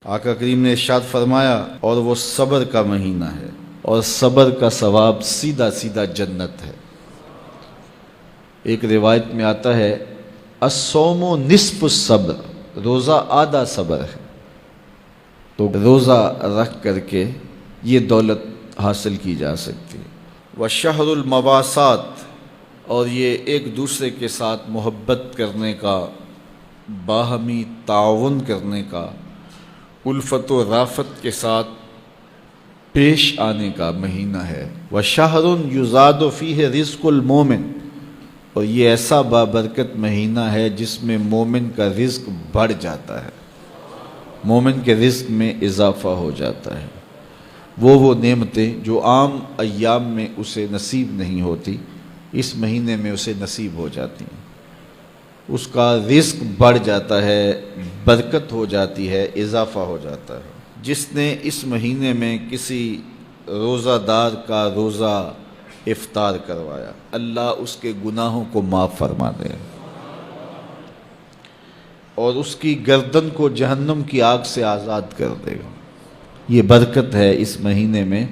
آقا کریم نے ارشاد فرمایا اور وہ صبر کا مہینہ ہے اور صبر کا ثواب سیدھا سیدھا جنت ہے۔ ایک روایت میں آتا ہے الصوم نصف الصبر، روزہ آدھا صبر ہے۔ تو روزہ رکھ کر کے یہ دولت حاصل کی جا سکتی ہے۔ وشہر المواسات، اور یہ ایک دوسرے کے ساتھ محبت کرنے کا، باہمی تعاون کرنے کا، الفت و رافت کے ساتھ پیش آنے کا مہینہ ہے۔ وشہر یزاد فیہ رزق المومن، اور یہ ایسا بابرکت مہینہ ہے جس میں مومن کا رزق بڑھ جاتا ہے، مومن کے رزق میں اضافہ ہو جاتا ہے۔ وہ نعمتیں جو عام ایام میں اسے نصیب نہیں ہوتی، اس مہینے میں اسے نصیب ہو جاتی ہیں۔ اس کا رزق بڑھ جاتا ہے، برکت ہو جاتی ہے، اضافہ ہو جاتا ہے۔ جس نے اس مہینے میں کسی روزہ دار کا روزہ افطار کروایا، اللہ اس کے گناہوں کو معاف فرما دے اور اس کی گردن کو جہنم کی آگ سے آزاد کر دے گا۔ یہ برکت ہے اس مہینے میں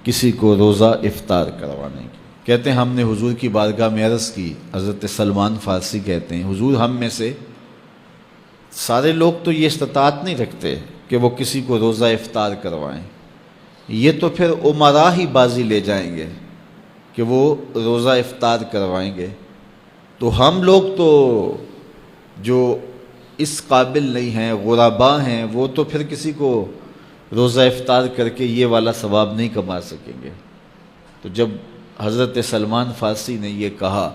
کسی کو روزہ افطار کروانے کی۔ کہتے ہیں ہم نے حضور کی بارگاہ میں عرض کی، حضرت سلمان فارسی کہتے ہیں حضور ہم میں سے سارے لوگ تو یہ استطاعت نہیں رکھتے کہ وہ کسی کو روزہ افطار کروائیں، یہ تو پھر امراء ہی بازی لے جائیں گے کہ وہ روزہ افطار کروائیں گے، تو ہم لوگ تو جو اس قابل نہیں ہیں، غرباء ہیں، وہ تو پھر کسی کو روزہ افطار کر کے یہ والا ثواب نہیں کما سکیں گے۔ تو جب حضرت سلمان فارسی نے یہ کہا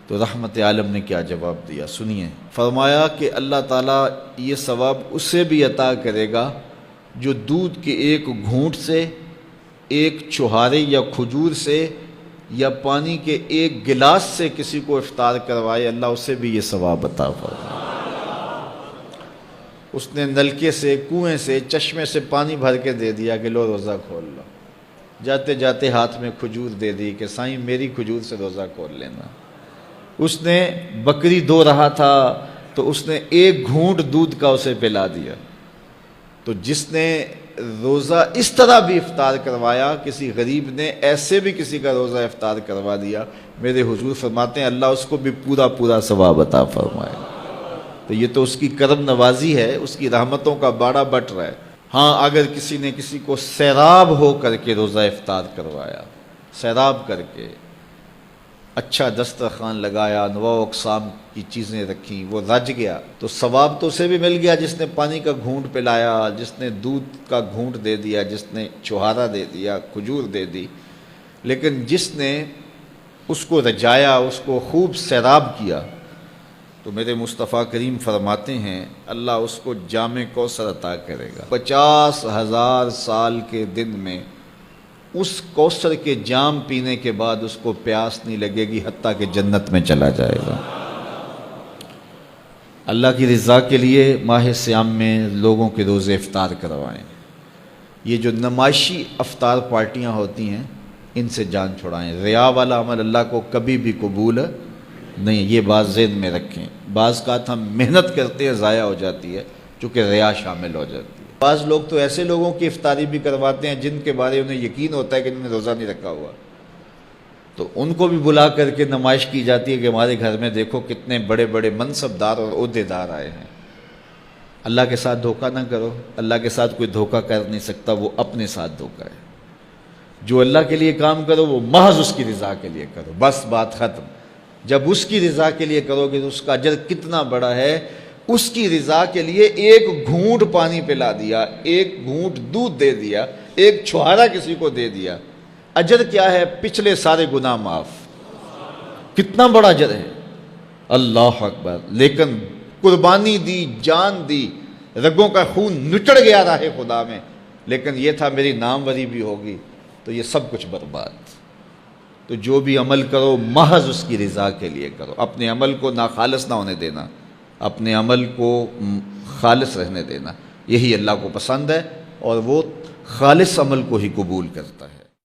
تو رحمت عالم نے کیا جواب دیا، سنیے۔ فرمایا کہ اللہ تعالیٰ یہ ثواب اسے بھی عطا کرے گا جو دودھ کے ایک گھونٹ سے، ایک چھہارے یا کھجور سے، یا پانی کے ایک گلاس سے کسی کو افطار کروائے، اللہ اسے بھی یہ ثواب عطا فرمائے۔ اس نے نلکے سے، کنویں سے، چشمے سے پانی بھر کے دے دیا کہ لو روزہ کھول لو، جاتے جاتے ہاتھ میں کھجور دے دی کہ سائیں میری کھجور سے روزہ کھول لینا۔ اس نے بکری دو رہا تھا تو اس نے ایک گھونٹ دودھ کا اسے پلا دیا۔ تو جس نے روزہ اس طرح بھی افطار کروایا، کسی غریب نے ایسے بھی کسی کا روزہ افطار کروا دیا، میرے حضور فرماتے ہیں اللہ اس کو بھی پورا پورا ثواب عطا فرمائے۔ تو یہ تو اس کی کرم نوازی ہے، اس کی رحمتوں کا باڑا بٹ رہا ہے۔ ہاں اگر کسی نے کسی کو سیراب ہو کر کے روزہ افطار کروایا، سیراب کر کے اچھا دسترخوان لگایا، انواع و اقسام کی چیزیں رکھیں، وہ رج گیا تو ثواب تو اسے بھی مل گیا جس نے پانی کا گھونٹ پلایا، جس نے دودھ کا گھونٹ دے دیا، جس نے چھہارا دے دیا، کھجور دے دی۔ لیکن جس نے اس کو رجایا، اس کو خوب سیراب کیا، تو میرے مصطفیٰ کریم فرماتے ہیں اللہ اس کو جام کوثر عطا کرے گا۔ 50,000 سال کے دن میں اس کوثر کے جام پینے کے بعد اس کو پیاس نہیں لگے گی، حتیٰ کہ جنت میں چلا جائے گا۔ اللہ کی رضا کے لیے ماہ صیام میں لوگوں کے روزے افطار کروائیں۔ یہ جو نمائشی افطار پارٹیاں ہوتی ہیں ان سے جان چھڑائیں۔ ریا والا عمل اللہ کو کبھی بھی قبول نہیں، یہ بات ذہن میں رکھیں۔ بعض کا ہم محنت کرتے ہیں ضائع ہو جاتی ہے چونکہ ریا شامل ہو جاتی ہے۔ بعض لوگ تو ایسے لوگوں کی افطاری بھی کرواتے ہیں جن کے بارے انہیں یقین ہوتا ہے کہ انہوں نے روزہ نہیں رکھا ہوا، تو ان کو بھی بلا کر کے نمائش کی جاتی ہے کہ ہمارے گھر میں دیکھو کتنے بڑے بڑے منصب دار اور عہدے دار آئے ہیں۔ اللہ کے ساتھ دھوکہ نہ کرو، اللہ کے ساتھ کوئی دھوکہ کر نہیں سکتا، وہ اپنے ساتھ دھوکہ ہے۔ جو اللہ کے لیے کام کرو وہ محض اس کی رضا کے لیے کرو، بس بات ختم۔ جب اس کی رضا کے لیے کرو گے تو اس کا اجر کتنا بڑا ہے۔ اس کی رضا کے لیے ایک گھونٹ پانی پلا دیا، ایک گھونٹ دودھ دے دیا، ایک چھہارا کسی کو دے دیا، اجر کیا ہے؟ پچھلے سارے گناہ معاف۔ کتنا بڑا اجر ہے، اللہ اکبر۔ لیکن قربانی دی، جان دی، رگوں کا خون نچڑ گیا راہ خدا میں، لیکن یہ تھا میری ناموری بھی ہوگی، تو یہ سب کچھ برباد۔ تو جو بھی عمل کرو محض اس کی رضا کے لیے کرو، اپنے عمل کو ناخالص نہ ہونے دینا، اپنے عمل کو خالص رہنے دینا، یہی اللہ کو پسند ہے اور وہ خالص عمل کو ہی قبول کرتا ہے۔